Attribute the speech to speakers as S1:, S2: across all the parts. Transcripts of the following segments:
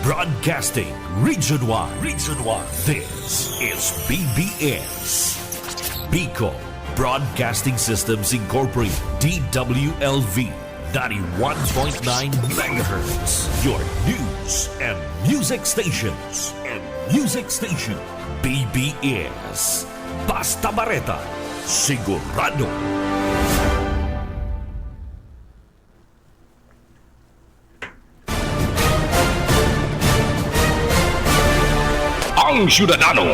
S1: Broadcasting Region 1. Region 1. This is BBS. Bicol Broadcasting Systems Incorporated. DWLV. 91.9 megahertz. Your news and music stations. BBS. Basta Bareta. Sigurado.
S2: Ang Syudadano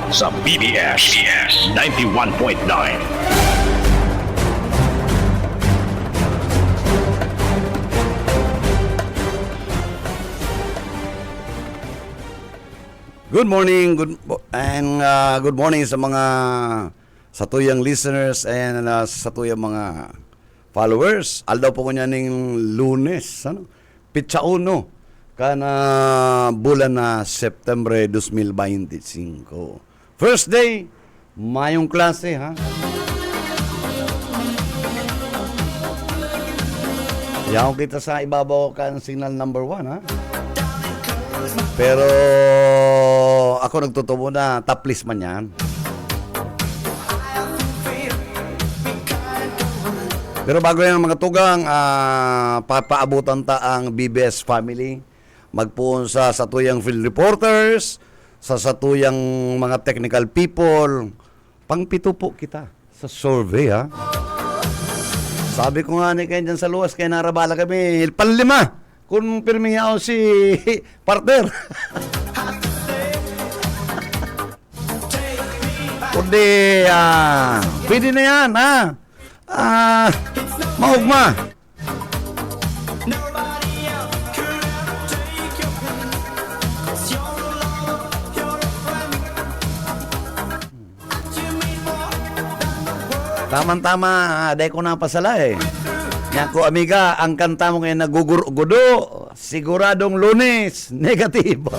S2: sa BBS 91.9.
S3: Good morning, good morning sa mga satuyang listeners and satuyang mga followers. Aldaw po ko niya ng Lunes, Pitsa 1 kana bulan na September 2025. First day, mayong klase, ha? Yaw kita sa ibabaw kan signal number 1, ha? Pero ako nagtutubo na taplis man yan. Pero bago yan mga tugang, papaabutan ta ang BBS family. Magpuon sa satuyang field reporters, sa satuyang mga technical people. Pangpito po kita sa survey, ha? Sabi ko nga ni kayo dyan sa luwas, kaya narabala kami, panlima, kung pirmiyaw si partner. Kundi, pwede na yan, ha? Maugma. Tama-tama, dahil ko napasala eh. Yan ko, amiga, ang kanta mo ngayon nagugudo, siguradong Lunes, negatibo.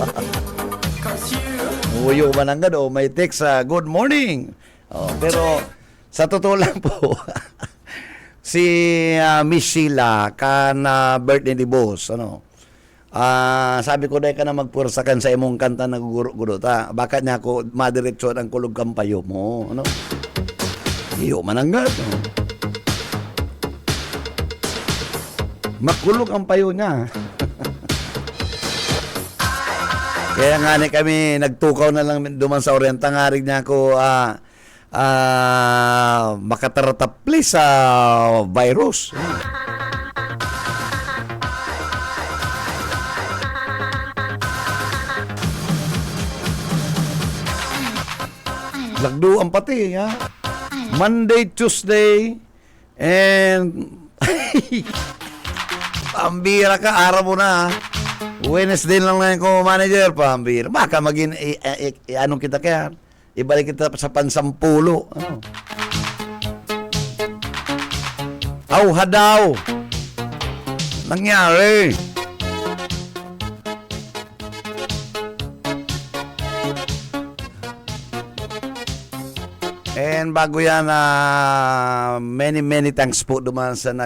S3: Uyo ba nang gado, may text good morning. Pero, sa totoo lang po, si Miss Sheila, birthday ni boss, sabi ko dahil ka na magpursakan sa imong kanta nagugudo ta. Bakit niya ako madiretso ang kulog kampayo mo, Iyo mananggat. Makulog ang payo niya. Kaya nga kami nagtukaw na lang duman sa Orienta nga rin niya ako makatartapli sa virus. Lagdo ang pati, ha? Monday, Tuesday, and pambira ka, araw mo na. Wednesday lang lang ko manager, pambira. Baka maging, anong kita kaya? Ibalik kita sa pansampulo. Hadaw. Nangyari. And bago yan, many thanks po duman sa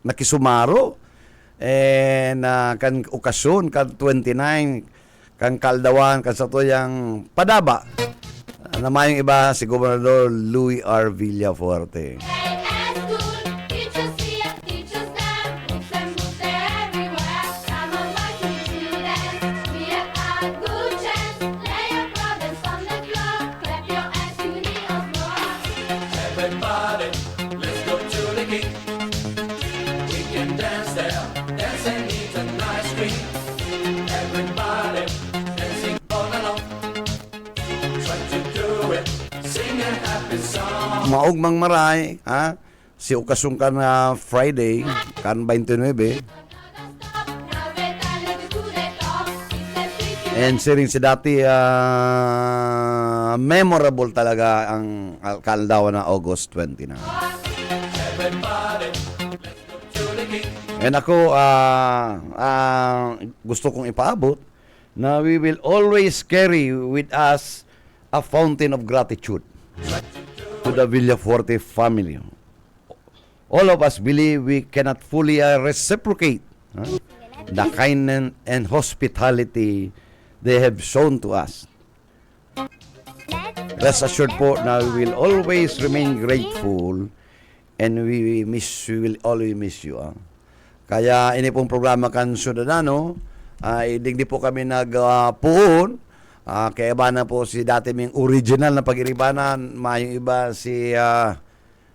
S3: nakisumaro. And kan okasyon, kan 29, kan Kaldawan, kan satuyang Padaba. Namayong iba, si Gobernador Louie R. Villafuerte. Maugmang maray, ha? Si okasyon kan Friday, kan 29. And si dati, memorable talaga ang Kaldawan na August 29. And ako, gusto kong ipaabot na we will always carry with us a fountain of gratitude to the Villafuerte family. All of us believe we cannot fully reciprocate the kindness and hospitality they have shown to us. Rest assured po na we will always remain grateful and we will always miss you. Kaya ini pong programa kan Ciudadano, hindi po kami nagpuon. Kaya ba na po si dati ming original na pag-iribanan, mayong iba si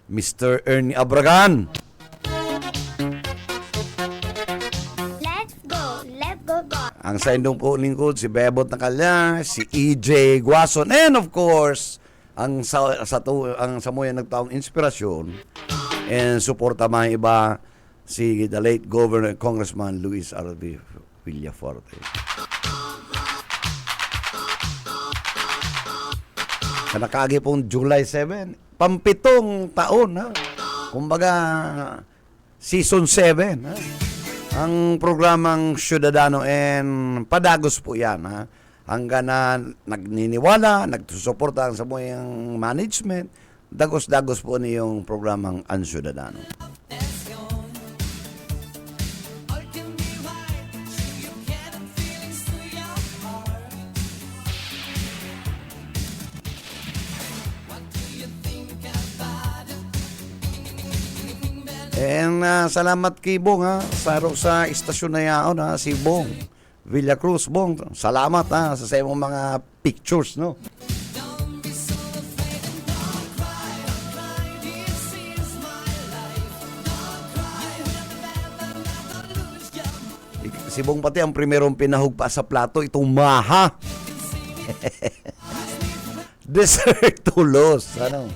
S3: Mr. Ernie Abragan.
S4: Let's go.
S3: Ang sa indong po lingkod, si Bebot na Kalya, si EJ Guason, and of course, ang sa mo yung nagtaong inspirasyon and suporta mga iba, si the late Governor Congressman Luis R.D. Villaforte. Kanakagi pong July 7, pampitong taon, ha? Kumbaga, season 7, ha? Ang programang Ciudadano and padagos po yan, ha? Hanggang na nagniniwala, nagsusuporta sa muyang management, dagos-dagos po niyong programang Ang Ciudadano. And salamat kay Bong, ha, sa istasyon na yaon, ha, si Bong Villacruz. Bong, salamat, ha, sa imong mga pictures, no. Si Bong pati ang primerong pinahugpa sa plato, itong maha. Dessert tulos, ano.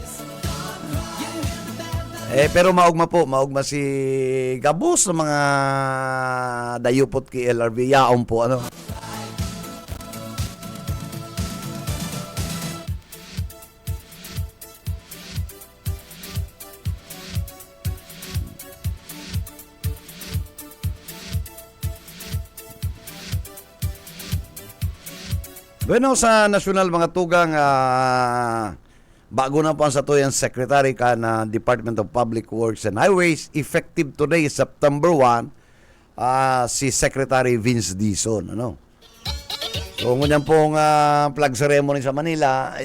S3: Pero maugma si Gabos ng mga dayupot kay LRV. Yaon po, ano. Bueno, sa nasyonal mga tugang, bago na po ang satuyang Secretary ka na Department of Public Works and Highways, effective today, September 1, si Secretary Vince Dizon. Ano? So, ngunyan pong flag ceremony sa Manila,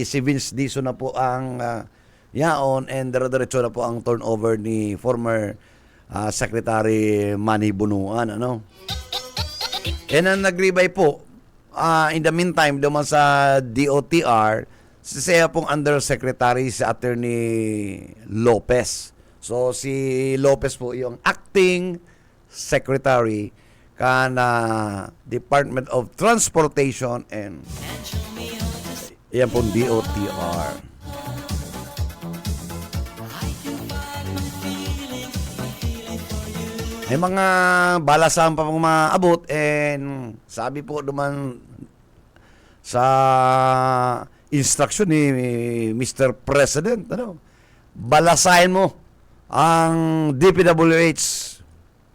S3: si Vince Dizon na po ang yaon and dire-diretso na po ang turnover ni former Secretary Manny Bunuan. Ano? And ang naglibay po, in the meantime, duman sa DOTR, siya pong Undersecretary si Attorney Lopez. So, si Lopez po yung acting secretary kana Department of Transportation and yan pong DOTR. May mga balasan pa pong maabot and sabi po duman sa instruction ni Mr. President, ano, balasahin mo ang DPWH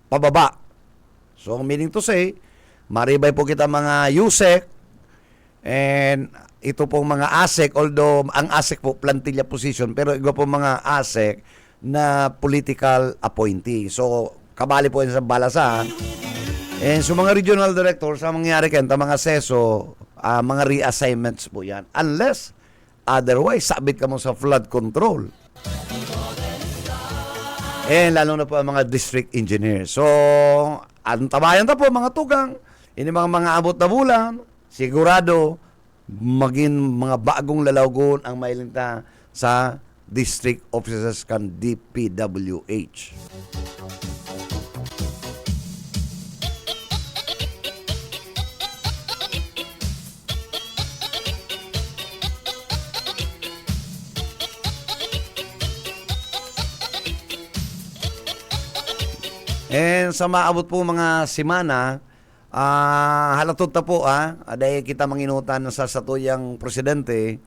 S3: pababa. So, meaning to say, maribay po kita mga USEC and ito pong mga ASEC, although ang ASEC po plantilla position, pero iba po mga ASEC na political appointee. So, kabali po yun sa balasahan. And so mga regional directors, ang mangyari kayo, mga seso, mga reassignments po yan. Unless, otherwise, sabit ka mo sa flood control. And lalo na po ang mga district engineers. So, ang tabayan na po, mga tugang, ini mga abot na bulan, sigurado, maging mga bagong lalawgon ang mailinta sa district offices kan DPWH. And sa maabot po mga simana, halatot na po dahil kita manginutan sa satuyang presidente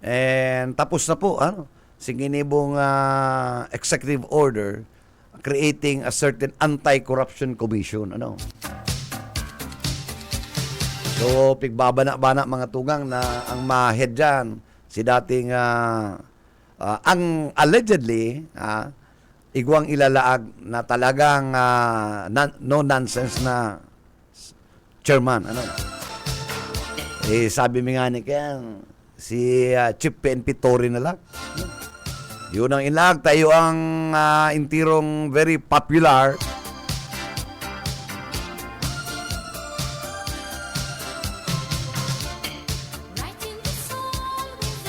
S3: and tapos na po singinibong executive order creating a certain anti-corruption commission. Ano? So, pigbabana-bana mga tugang na ang ma-head dyan, si dating ang allegedly igwang ilalaag na talagang no nonsense na chairman. Ano? Sabi mi nga ni kaya si Chief PNP Tory na lang. Yun ang ilag. Tayo ang intirong very popular.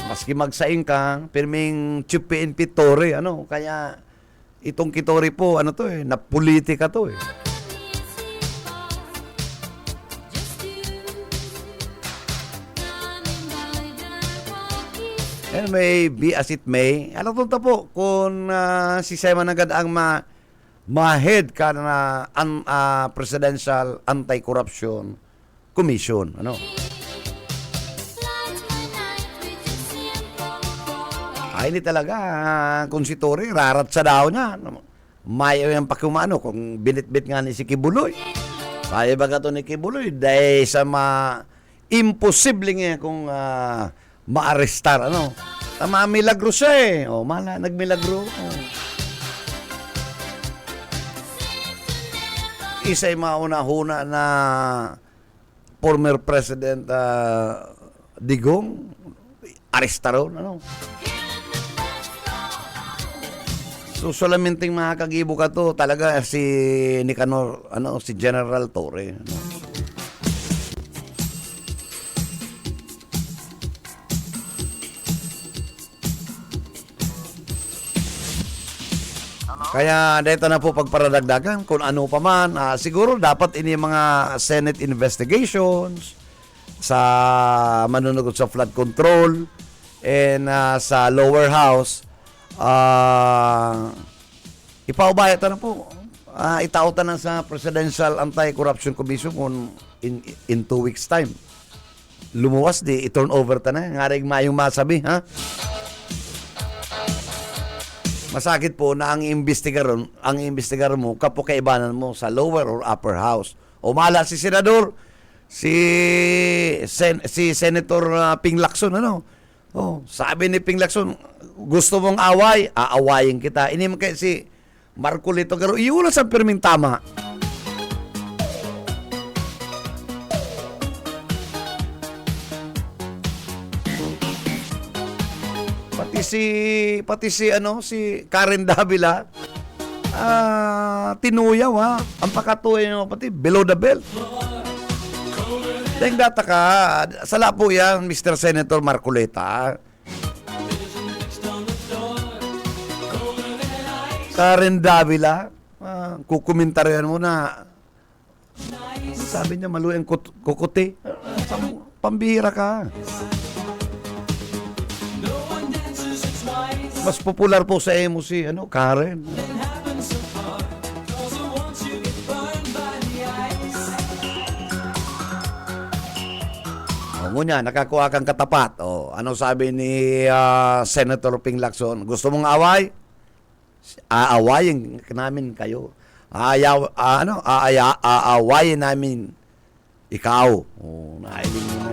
S3: Maski magsaing ka, pirming Chief PNP Tory, ano, kaya itong Kitori po, ano to na politika to And may be as it may, ano to po, kung si Sema agad ang ma-head ka na Presidential Anti-Corruption Commission, ano. Ay, hindi talaga. Kung si Tory, rarat sa daw niya. Mayo yung pakumano kung binitbit nga ni si Kibuloy. Kaya ba ka to ni Kibuloy? Dahil sa imposible nga kung maarestar. Ano? Tama, milagro siya eh. O, nagmilagro. Isa yung mauna-huna na former President Digong, arestaron. Ano? So, solamente makakagibo ka to, talaga si Nicanor, si General Torre. Ano? Kaya dito na po pagparadagdagan kung ano pa man. Siguro dapat ini mga Senate investigations sa manunugot sa flood control and sa lower house. Ipaubaya na po. Itautan na sa Presidential Anti-Corruption Commission kung in 2 weeks time. Lumuwas di, i-turn over ta na. Ngaring mayong masabi, ha? Masakit po na ang investigar mo, kapukaibanan mo sa lower or upper house. O mala si Senador, si Senator Ping Lacson, ano? Oh, sabi ni Ping Lacson, gusto mong away, aawayin kita. Ini mo kay si Marcolito, pero iula sa pirming tama. Pati si Karen Davila, tinuyaw ha. Ang pakatuloy mo pati below the belt. Dahil data ka, sala po yan, Mr. Senator Marcoleta. Karen Davila, kukomentaryan mo na, sabi niya maluing kukuti. Pambihira ka. Mas popular po sa emo si Karen. Ngunya, nakakuha kang katapat. Ano sabi ni Senator Ping Lacson? Gusto mong away? Aawayin namin kayo. Aawayin namin ikaw. Nailing mo na.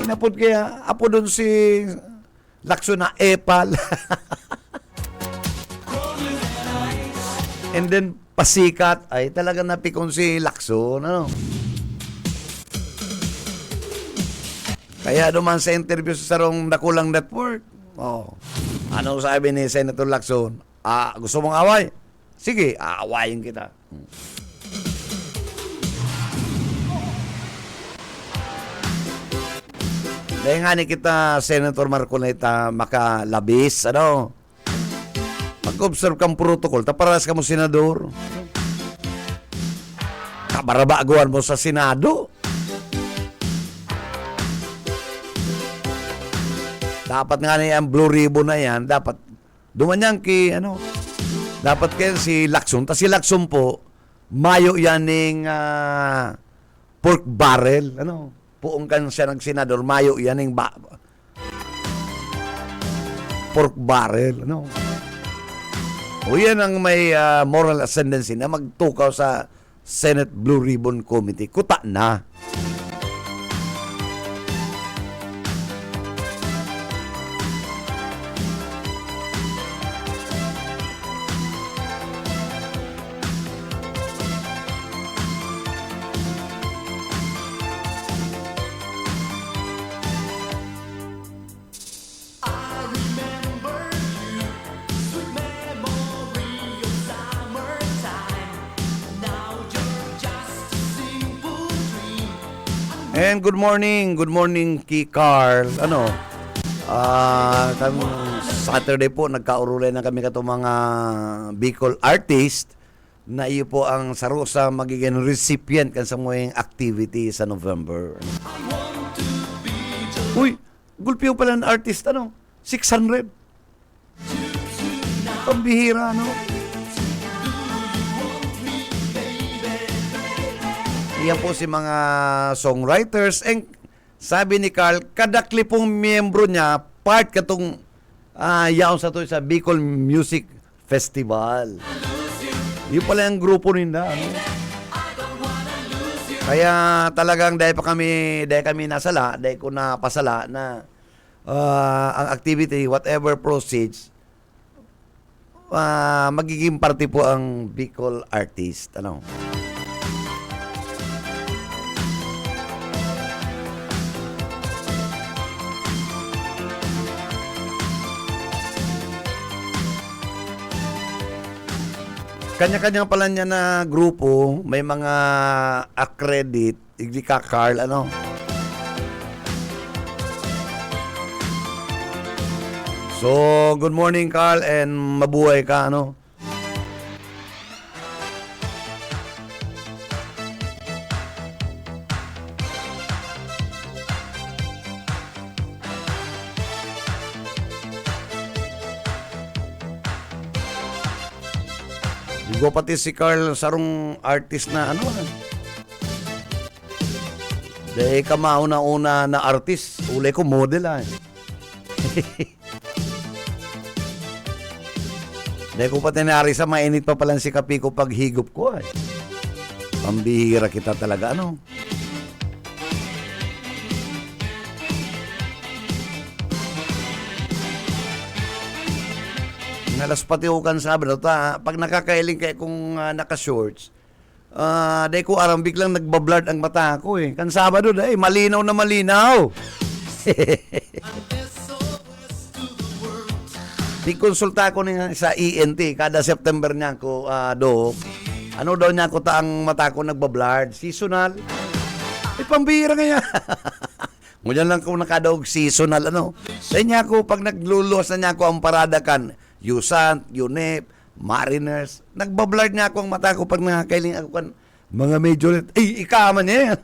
S3: Inapod kaya, apo doon si Lacson na epal. And then, pasikat, ay talaga napikon si Lacson, ano? Kaya naman sa interview sa sarong Nakulang Network, ano sabi ni Senator Lacson? Gusto mong away? Sige, aawayin kita. Dahil nga ni kita, Senator Marcoleta, makalabis, ano? Mag-observe kang protocol, taparas ka mo senador. Kabarabaguan mo sa Senado. Dapat nga na yan, blue ribbon na yan, dapat dumanyan dapat kayo si Lacson. Si Lacson po, mayo yan ng pork barrel, puong kan siya ng senador, mayo yan ng pork barrel, O yan ang may moral ascendancy na magtukaw sa Senate Blue Ribbon Committee. Kuta na. And good morning kay Carl. Kami Saturday po, nagkaurulay na kami kato mga Bicol artist na iyo po ang sarusa magiging recipient kan sa mga activity sa November. Uy, gulpiyo pala ng artist, 600. Pambihira, Iyan po si mga songwriters. And sabi ni Carl, kada klipong miyembro niya, part katong yaon sa to sa Bicol Music Festival. Yun pala yung grupo nila. Kaya talagang dahil kami nasala, dahil ko napasala na ang activity, whatever proceeds, magiging party po ang Bicol artist. Kanya-kanya pala niya na grupo, may mga accredit, hindi ka Carl, So, good morning Carl and mabuhay ka, Go pati si Carl sarong artist na Dahil ka mauna-una na artist, uli ko model Dahil ko pati nari sa mainit pa palang si kapi ko pag higop ko Pambihira kita talaga Nalas pati ukan sabi pag nakakailing kay kung naka-shorts, dahil ko arang biglang nagbablard ang mata ko Kan Sabado malinaw na malinaw. Konsulta ko niya sa ENT, kada September niya ko, Dok, ano daw niya ko ang mata ko nagbablard? Seasonal? Pambira nga Ngunyan lang ko nakadaog seasonal, Dahil niya ko, pag nagluluwas na niya ko ang parada kan, Yusant, Unep, Mariners. Nagbablard niya ako ang mata ko pag nakakailing ako kan mga major. Ikaman niya.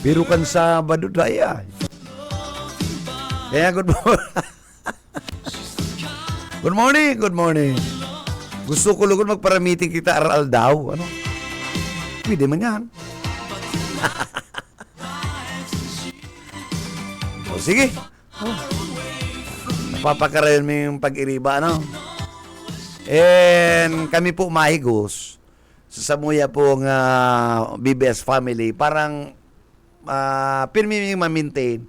S3: Pero kan Sabado daya. Kaya good morning. Good morning. Gusto ko lugod magparamiting kita aral daw. Pwede man yan. Sige. Papakarayon mo yung pag-iriba, And kami po mahigos sa Samuya pong BBS family. Parang pirmi ma-maintain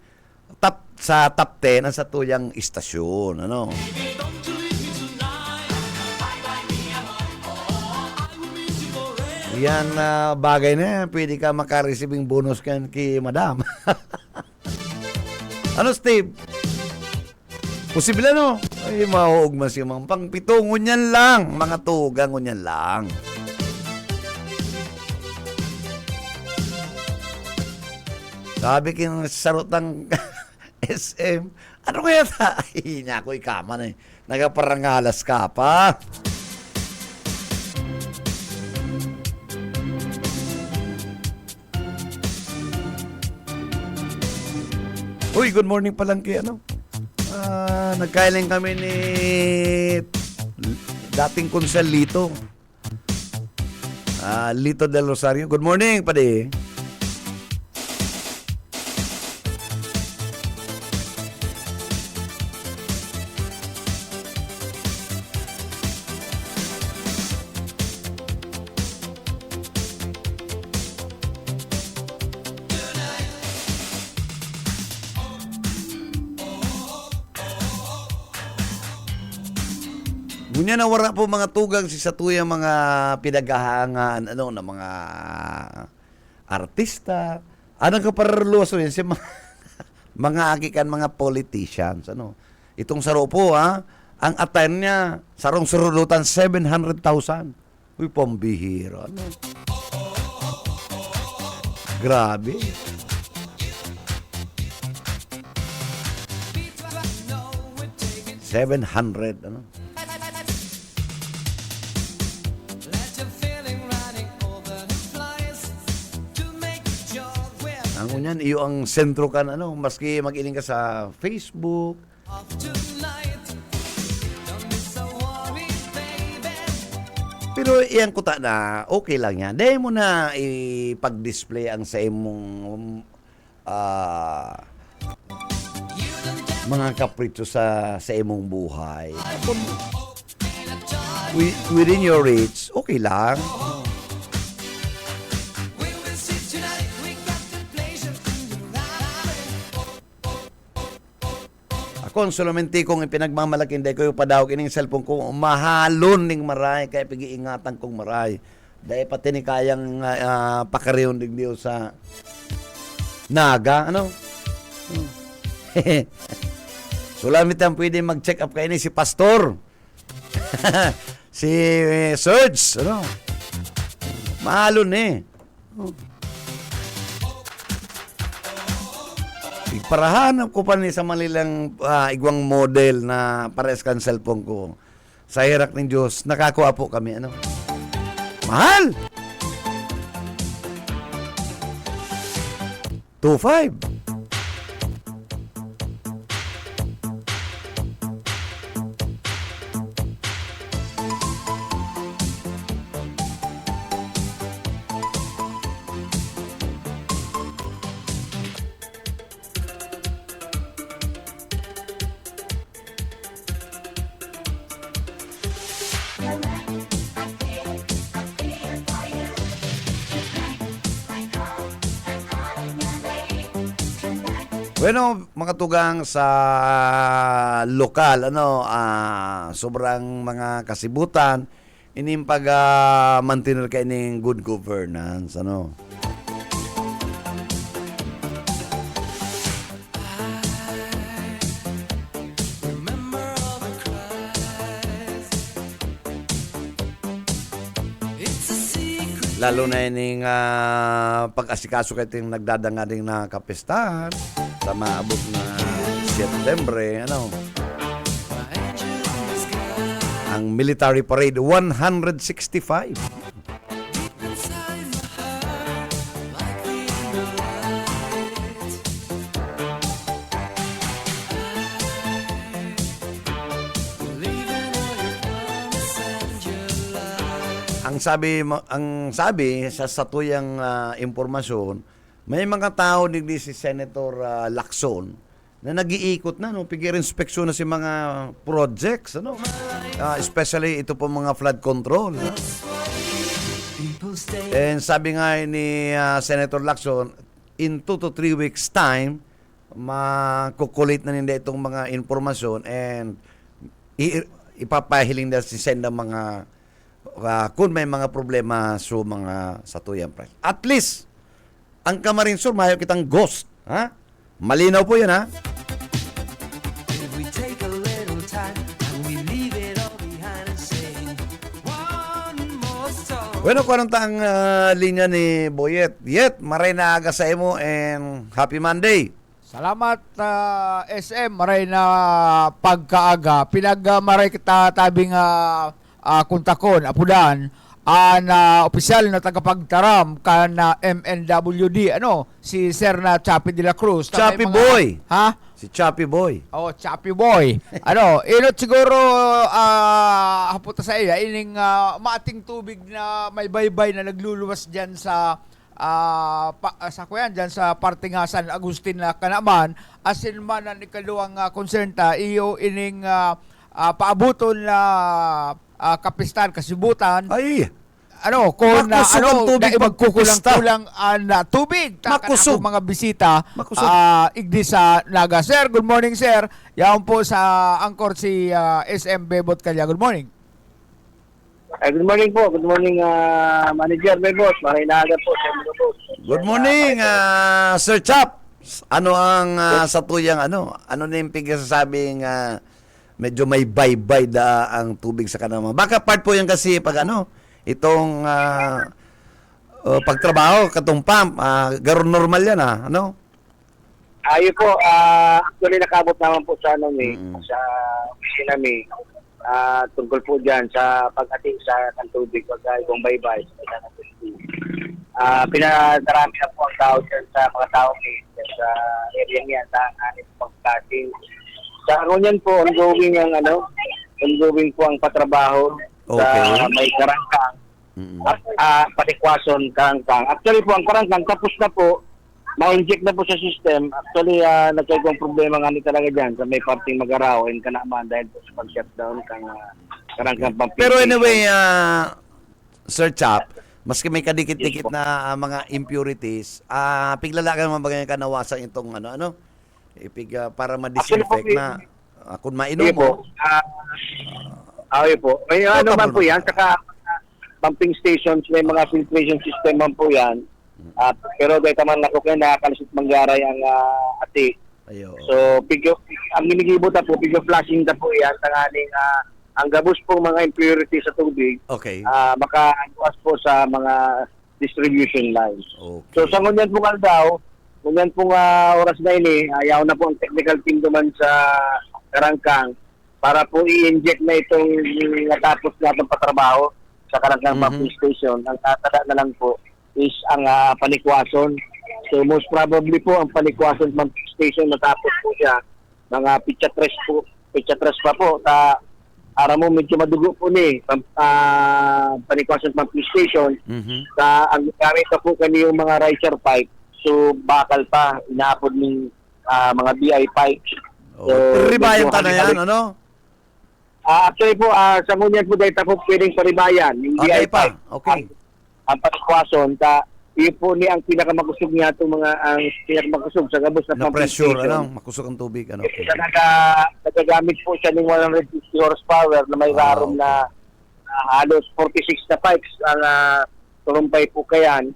S3: sa top 10 ang sa tuyang istasyon, Yan bagay na yan. Pwede ka makaresibing bonus kan kay madam. Steve? Posible Ay, mahuugma siya mga pangpito. Ngunyan lang. Mga tugang, ngunyan lang. Sabi kin sarot ng SM. Ano kaya Ay, niya ako ikaman Nagaparangalas ka pa. Uy, good morning pa lang kay nagkailing kami ni dating Konsel Lito. Lito del Rosario. Good morning, pade. Ngunya na wala po mga tugang si satuyang mga pinagahangan na mga artista. Anong kapararluso yun si mga agikan mga politicians. Itong saro po ang attend niya sarong surulutan 700,000. Uy, pambihira. Grabe. $700, ano? Ang unyan, iyo ang sentro kan, ano, maski mag-iling ka sa Facebook. Pero iyan ko ta na, okay lang yan. Dahil mo na ipag-display ang sa imong mga kaprito sa imong buhay. Within your reach, okay lang. Ako, solamente kung ipinagmamalaking day ko yung padawag ining cellphone ko, mahalon ning maray, kaya pag-iingatan kong maray. Dahil pati ni kayang pakariyon din diyo sa naga, ano? Sulamit ang pwede mag-check up kayo ni si Pastor. Si Serge, ano? Mahalon eh. Iparahanap ko pa ni sa malilang igwang model na pares kan cellphone ko. Sa hirak ng Diyos, nakakuha po kami. Ano? Mahal! 2.5. Bueno, mga tugang sa lokal, ano, sobrang mga kasibutan, ining pag-mantinel ka ining good governance, ano. Lalo na ining pag-asikaso kayo iting nagdadanganing na kapistahan sa maabot na Setyembre, ano. Ang military parade, 165. Ang sabi sa satuyang impormasyon, may mga tao digdi si Senator Lacson na nag-iikot na, no, pigir-inspeksyon na si mga projects, ano, especially ito po mga flood control, no? And sabi nga ni Senator Lacson, in 2 to 3 weeks time, makukulit na nila itong mga informasyon and ipapahiling na si Sen ng mga kung may mga problema sa mga satuyang price. At least, ang Camarinesur, mayo kitang ghost. Ha? Malinaw po yan, ha? Bueno, kung anong taang linya ni Boyet. Yet, maray na aga sa imo and happy Monday.
S4: Salamat SM, maray na pagkaaga. Pinagmaray kita tabing kuntakon, apudan, na opisyal na tagapagtaram ka na MNWD, ano, si Sir na Chappy de la Cruz.
S3: Chappy Boy.
S4: Ha?
S3: Si Chappy Boy.
S4: Oh, Chappy Boy. Ano, inot siguro haputa sa iya, ining maating tubig na may baybay na nagluluwas diyan sa sa kuyan diyan sa parting San Agustin na Kanaman, asin man ang ikaduhang konsernta iyo ining paabuton na kapistan kasibutan.
S3: Ay,
S4: ano kung na ano
S3: tubig
S4: magkukulang-kulang na tubig
S3: makusog
S4: mga bisita igdi sa Naga. Sir, good morning sir. Yaon po sa angkor si SM Bebot Kalya. Good morning.
S5: Good morning po. Good morning Manager Bebot. Maray na agad po.
S3: good morning, Sir Chap. Ano ang satuyang ano na yung pigkasasabing medyo may baybay ang tubig sa kanama. Baka part po yan kasi pag itong pagtrabaho, katong pump, garon normal yan ano?
S5: Ayun po, actually nakabot naman po sa sa opisina mi, tungkol po dyan sa pag-ating sa tubig, ibang baybay. Pinadarami na po ang tao dyan sa mga tao sa area niya, sa aning pag-cutting. Sa ngunyan po, ongoing po ang patrabaho sa may karangkang. Patikwason, karangkang. Actually po, ang karangkang tapos na po, ma-inject na po sa system. Actually, nagkagawang problema nga talaga dyan sa may parting Magaraw and Kanaman dahil po sa pag-shutdown kang karangkang Pampanga.
S3: Pero anyway, Sir Chap, maski may kadikit-dikit na mga impurities, piglala ka naman ba ganyan kanawasan itong para ma-disinfect na kung mainom mo.
S5: Po. May man po yan, saka pumping stations, may mga filtration system man po yan. Pero dahil naman nakakalusot manggaray ang ati. So, ang minigibot na po, flushing na po yan, tanganing ang gabos pong mga impurities sa tubig, maka-anuas po sa mga distribution lines.
S3: Okay.
S5: So, sa ngunyan pong aldaw, ngunyan pong oras na ini, ayaw na po ang technical team duman sa Karangkang para po i-inject na itong natapos natin patrabaho sa Karangkang pumping station. Ang tatada na lang po is ang panikwason. So most probably po ang panikwason pumping station natapos po siya mga pitsa tres pa po ara mo medyo madugo po ni panikwason pumping station ang gamit na po kaniyong mga riser pipe, so bakal pa inaapod ng mga BI pipe. So
S3: ribayan ka na yan, ano?
S5: Actually po, sa ngunyan po dahil po pwedeng paribayan yung BI pipe.
S3: Okay.
S5: Ang panikwason, yun po ni ang pinakamakusog niya itong ang pinakamakusog sa gabos na pumping
S3: pressure,
S5: station.
S3: makusog ang tubig, Okay.
S5: Nagagamit po siya ng 150 horsepower na may rarom na halos 46 na pipes ang turumpay po kayan.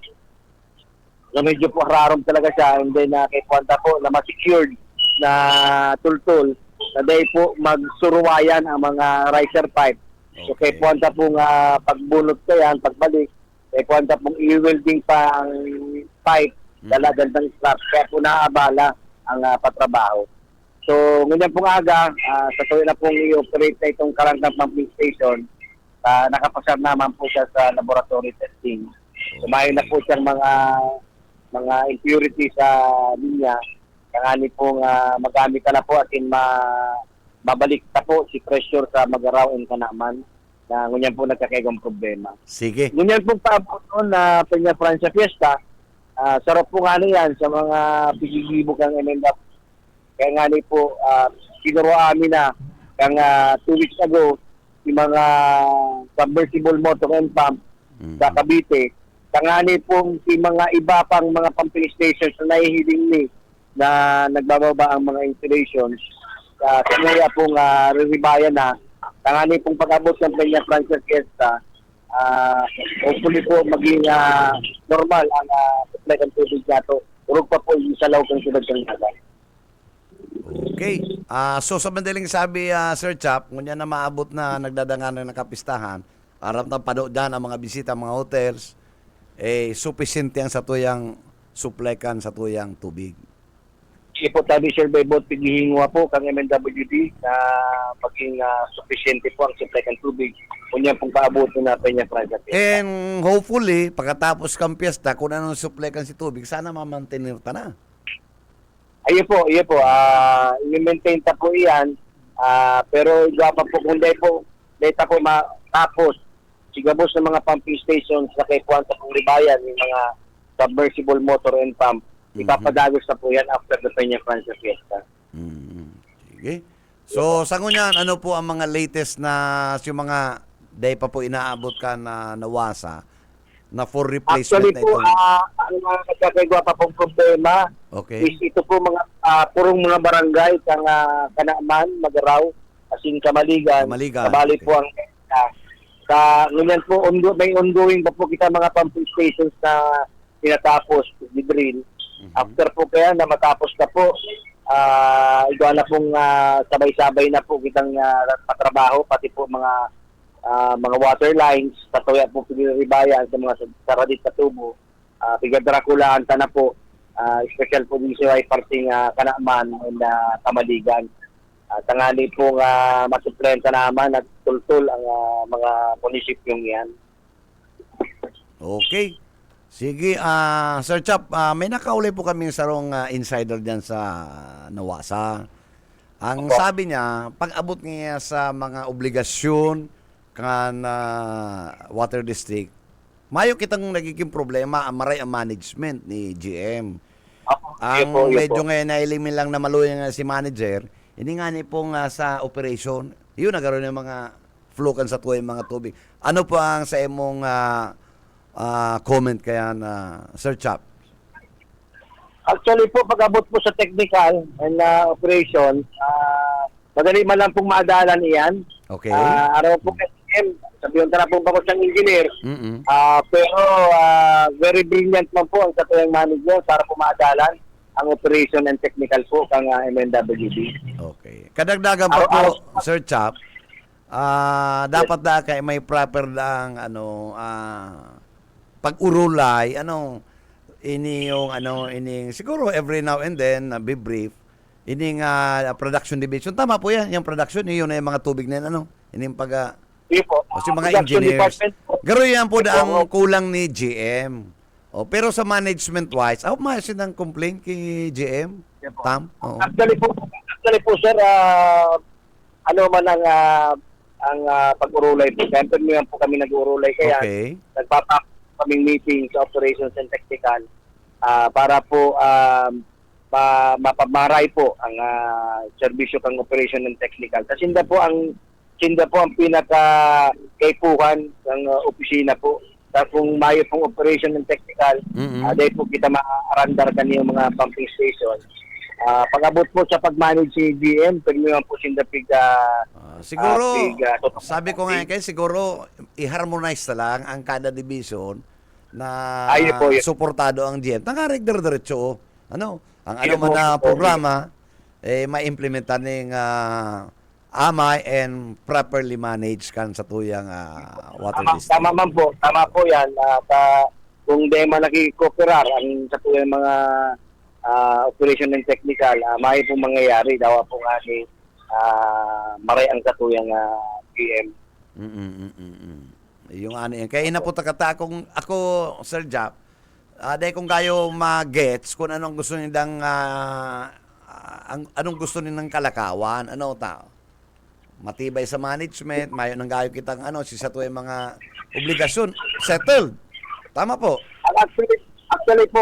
S5: So medyo po rarom talaga siya, and then kay Kwanta po na ma-secured na tultul na dahil po magsuruwayan ang mga riser pipe. So kay Kwanta po pagbunot kayan, pagbalik, kay Kwanta pong i-welding pa ang pipe, dalagandang straps, kaya po naabala ang patrabaho. So, ngayon pong aga, sa tuwi na pong i-operate na itong Karangkang pumping station, nakapasar naman po siya sa laboratory testing. Kumain na po siyang mga impurities sa linya. Kangani pong magamit ka na po atin mabalik na po si pressure sa Magaraw and Kanaman na ngunyan po nagkakaigang problema.
S3: Sige.
S5: Ngunyan po paabot noon na Peña Francia Fiesta, sarap po nga yan sa mga pigigibog ang MNW. Kaya nga po, sinuro amin na kang 2 weeks ago, yung mga submersible motor and pump sa Cavite, kaya nga po yung mga iba pang mga pumping stations na nahihiling ni na nagbababa ang mga installations. Kaya pong riribayan na, kaya pong pag-abot ng Peña Francia Fiesta, hopefully po maging normal ang supply ng tubig nato. Urog pa po yung salaw kang sunod ng nagal.
S3: Okay. So sa madaling sabi, Sir Chap, kung yan na maabot na nagdadanganan ng kapistahan, arap na pano dyan ang mga bisita, mga hotels, sufficient yan sa tuyang supply kan sa tuyang tubig.
S5: Ipo tabi Sir Baybot, pigihingwa po kang MNWD na maging sufficiente po ang supply ng tubig. Kunya pong paabot na Peña Francia.
S3: And hopefully, pagkatapos kang piyesta, kung anong supply kan si tubig, sana mamantinir ta na.
S5: Ayun po. I-maintain ta po iyan. Pero iba pa po, kung dahil po matapos, sigabos ng mga pumping stations na kay Kwanta pong ribayan, yung mga submersible motor and pump, ipapadagos na po yan after the Peña Francia Fiesta.
S3: Sige. So, sa ngunyan, ano po ang mga latest na yung mga day pa po inaabot ka na nawasa na for replacement
S5: actually
S3: na
S5: po,
S3: itong...
S5: ang mga nagkakagawa pa pong problema is ito po mga purong mga barangay kang Kanaman, Magaraw, Asin Kamaligan. Kabali po ang ngunyan po, may ongoing pa po kita mga pumping stations na tinatapos, di-drill. After po kaya na matapos na po, ito na pong sabay-sabay na po kitang patrabaho, pati po mga mga water lines, katuya po piniribayan sa mga saradit sa tubo, pigadrakula ang na po, special po din siya ay parting Kanaman and Kamaligan. Tangali po masuplenta naman at tultul ang mga munisipyong yan.
S3: Okay. Sige, Sir Chap, may nakauli po kaming sarong insider dyan sa Nawasa. Ang
S5: Opo.
S3: sabi niya, pag-abot niya sa mga obligasyon kan Water District, mayo kitang nagiging problema ang maray ang management ni GM. Ang medyo ngayon na ilimin lang na maluyan nga si manager, hindi nga niya pong sa operation, yun nagkaroon ng mga flukan sa tuwing mga tubig. Ano po ang sa imong comment kaya na Sir Chap?
S5: Actually po, pag-abot po sa technical and operation, madali man lang pong maadalan iyan.
S3: Okay.
S5: Araw po kasi sabihin na po ba ko siyang engineer.
S3: Mm-mm.
S5: Pero very brilliant man po ang katuyang manager para po maadalan ang operation and technical po kang MNWD.
S3: Okay. Kadagdagan pa po, Sir Chap, dapat na kay may proper lang pag-urulay, siguro every now and then, be brief, ining production division. Tama po yan, yung production, yun na yung mga tubig na yan, ining pag,
S5: Hindi po.
S3: kasi mga
S5: Production
S3: engineers.
S5: department po.
S3: Garo yan po ang kulang ni GM. Pero sa management-wise, maasin ang complaint kay GM?
S5: Yan po.
S3: Tam? Oo.
S5: Actually po sir, ano man ang pag-urulay po. Siyempre naman po kami nag-urulay kaya
S3: Okay.
S5: kaming meeting sa operations and technical para po mapamaray po ang serbisyo kang operation and technical. Kasi hindi po ang pinaka kaipuhan ng opisina po. Sa kung mayo pong operation and technical, dahil po kita ma-arandar kaniyong mga pumping station. Pag-abot po sa pag-manage si GM, pwede naman po sindapig
S3: Siguro, sabi ko nga kayo, siguro i-harmonize na lang ang kada division na
S5: Ayun po, yun.
S3: suportado ang GM. Tangarek diretso. Ang
S5: Ayun
S3: man
S5: po,
S3: na
S5: po,
S3: programa, ma-implementan ng amay and properly managed kan sa tuyang water district.
S5: Tama po yan. Kung di man nakikooperar ang sa tuyang mga operation and technical, may pong mangyayari daw po nga ni maray ang katuyang PM.
S3: Yung yan. Kaya inapunta kata ako, Sir Jap, dahil kung kayo ma-gets kung anong gusto nilang anong gusto nilang kalakawan, matibay sa management, mayo nang gayo kitang sisatuin mga obligasyon, settled. Tama po.
S5: Actually po,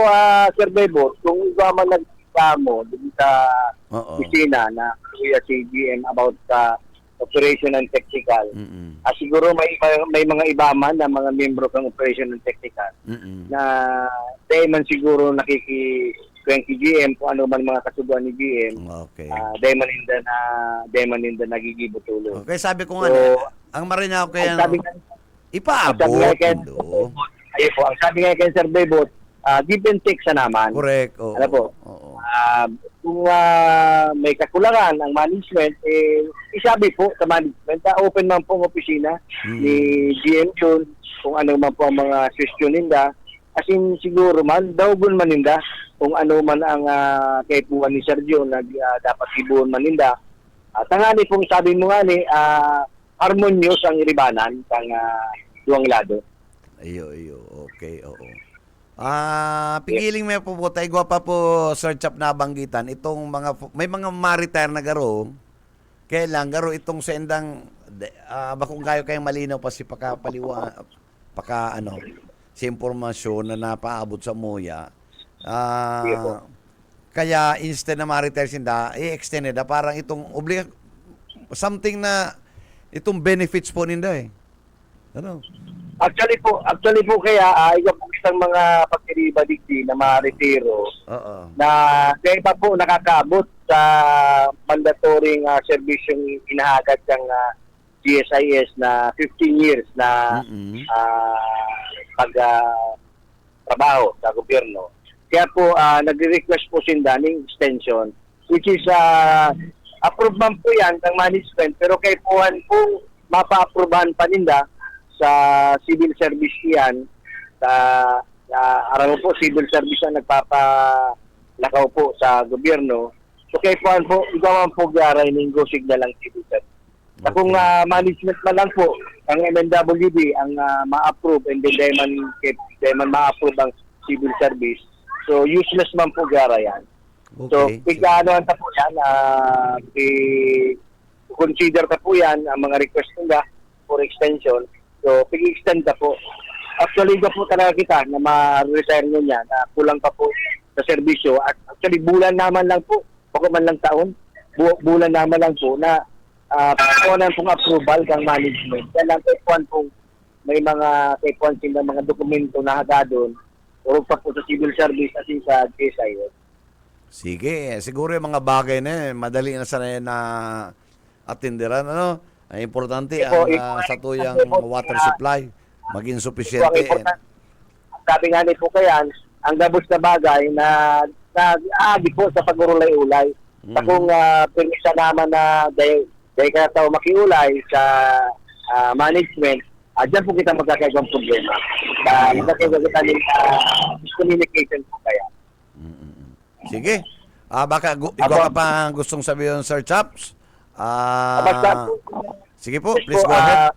S5: Sir Bebo, kung iba man nag-examo dun sa opisina na kuya si GM about sa operation and technical, siguro may mga iba man na mga membro ng operation and technical na dahil man siguro nakiki-20 GM kung ano man mga kasubuan ni GM.
S3: Okay.
S5: Dahil man ninda nagigibutulo.
S3: Okay, sabi ko nga, ang marina ko kaya, ipaabot.
S5: Ayun po, ang sabi nga kay Sir Bebot, give and take sa naman.
S3: Correct. Oo.
S5: Ano po? Kung may kakulangan ang management, isabi po sa management, open man po ang opisina ni GM Jun, kung ano man po ang mga suggestion ninda. As in, siguro man, daugon man ninda, kung ano man ang kaipuan ni Sergio na dapat ibuon man ninda. Tangani pong sabi mo nga ni, harmonious ang iribanan kang duwang lado.
S3: Iyo. Okay, oo. Pigiling may po tayo gwapa po Sir Chap na banggitan itong may mga ma-retire na garo. Kailan garo itong sendang bakong kayo kayong malinaw pa si si impormasyon na napaabot sa Moya. Kaya instead na ma-retire sinda, i-extend na parang itong something na itong benefits po ninda
S5: Actually po kaya iba po isang mga pagkiriba digdi na ma-retiro na kaya pa po nakakaabot sa mandatory servisyong inahagad ng GSIS na 15 years na pag-trabaho sa gobyerno. Kaya po nagre-request po sinda ng extension which is approved man po yan ng management pero kay puhan po mapa-aprobahan pa nila sa civil service yan. Araw po, civil service ang nagpapalakaw po sa gobyerno. So kaya po, ikaw ang po garay ng go signal ang civil service. Sa kung management man lang po, ang MNWD ang ma-approve and then man ma-approve ang civil service. So useless man po gara yan. So pagkaanoan ta po yan, consider ta po yan ang mga request nila for extension. So pag-extend ta po. Actually, ito po talaga kita na ma-retire nyo niya na kulang pa po sa serbisyo. At actually, bulan naman lang po, baka man lang taon, bulan naman lang po na pagkakunan pong approval kang management. Yan lang kaipuan pong may mga kaipuan sila mga dokumento na hada doon. Urog pa po sa civil service at sa GSIS.
S3: Sige, siguro yung mga bagay na madali na sana na atindiran. Ano? Ang importante ang satuyang water supply maging sufisyente.
S5: Sabi nga ni po kayan, ang gabos na bagay na agi po sa pagurulay-ulay. Sa kung permisa naman na dahil ka tao makiulay sa management, dyan po kita magkakaibang problema. Magkakaibang kita ng communication po kaya.
S3: Sige. Baka ikaw ka pa gustong sabihin, Sir Chaps? Sige po, please go ahead.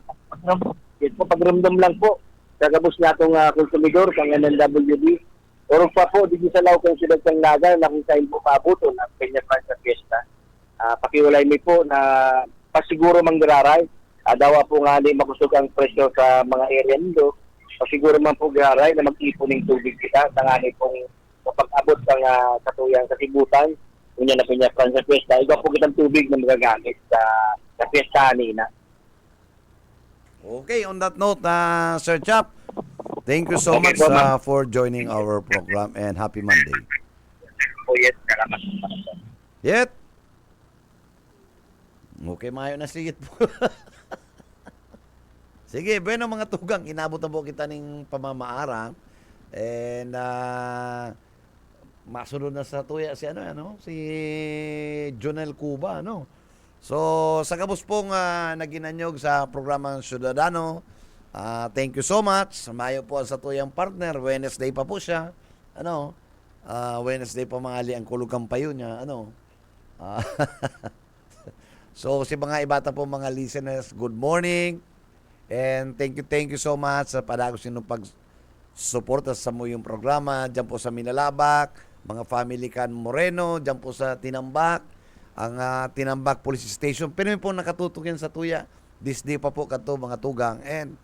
S5: Pagramdam lang po sa gabos na itong konsumidor, kang MNWD. Orong pa po, di sa law kong silang kang naga, nakikain po pabuto ng Peña Francia Fiesta. Pakiulay mi po na pasiguro manggararay. Dawa po nga ni makusog ang presyo sa mga area nito. Pasiguro man po gararay na mag-ipon ng tubig kita. Sa nga ni pong kapag-abot ng katuyang kasibutan, kunya na Peña Francia Fiesta, ikaw po kitang tubig na magagamit sa fiesta nina.
S3: Okay, on that note, Sir Chap, thank you so much for joining our program and happy Monday.
S5: Yes, salamat.
S3: Yet? Okay, mayo na sigit po. Sige, bueno mga tugang, inabot na po kita ng pamamaarang and masunod na sa tuya si si Jonel Cuba, So, sa kabus pong naginanyog sa programang Ciudadano, thank you so much. Mayo po sa tuyang partner. Wednesday pa po siya. Wednesday pa mangali ang kulugang payo niya. So, si mga ibata po mga listeners, good morning. And thank you so much sa padagos sinong pag-suporta sa mo yung programa. Diyan po sa Minalabak, mga family kan Moreno, diyan po sa Tinambak, ang Tinambak Police Station. Pero po nakatutok yan sa tuya. This day pa po kato mga tugang. And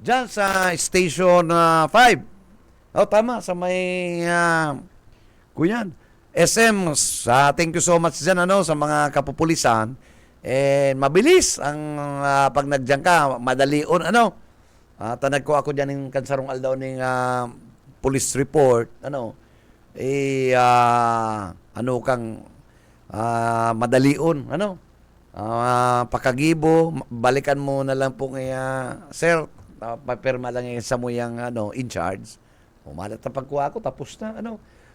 S3: dyan sa Station 5. Tama. Sa may kuyan. SM. Thank you so much dyan sa mga kapupulisan. And mabilis ang pag nagdyan ka. Madalion. Tanag ko ako dyan ng kansarong aldaw ng police report. Kang madalion, pakagibo, balikan mo na lang po sir, papirma lang sa mo yung in charge. Umalat na pagkuha ko, tapos na,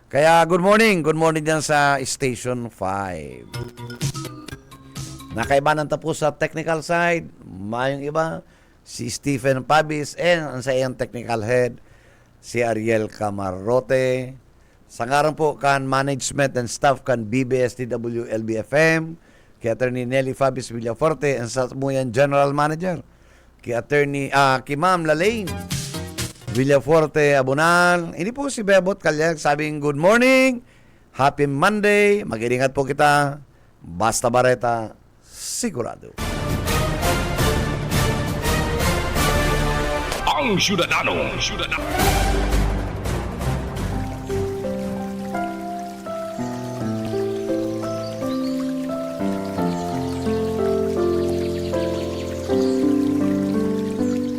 S3: Kaya, good morning dyan sa Station 5. Nakaibanan tapos sa technical side, mayong iba, si Stephen Pabis, and ang sa iyang technical head, si Ariel Camarote. Sangaran po kan management and staff kan BBS TWLB-FM, kay Attorney Nelly Fabis Villaforte, ang sa muyan General Manager, kay Attorney, kay Ma'am Lalaine Villaforte Abunal. Ini po si Bebot Kalyag, sabing good morning, happy Monday, mag-iingat po kita, basta bareta, sigurado.
S2: Ang Ciudadano.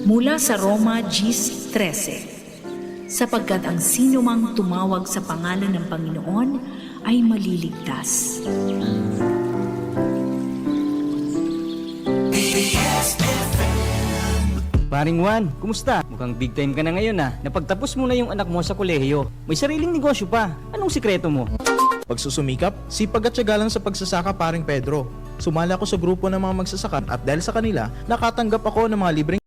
S6: Mula sa Roma 10:13, sapagkat ang sino mang tumawag sa pangalan ng Panginoon ay maliligtas.
S7: Paring Juan, kumusta? Mukhang big time ka na ngayon Napagtapos mo na yung anak mo sa kolehiyo. May sariling negosyo pa. Anong sikreto mo?
S8: Pagsusumikap, sipag at tiyaga lang sa pagsasaka, paring Pedro. Sumali ako sa grupo ng mga magsasaka at dahil sa kanila, nakatanggap ako ng mga libreng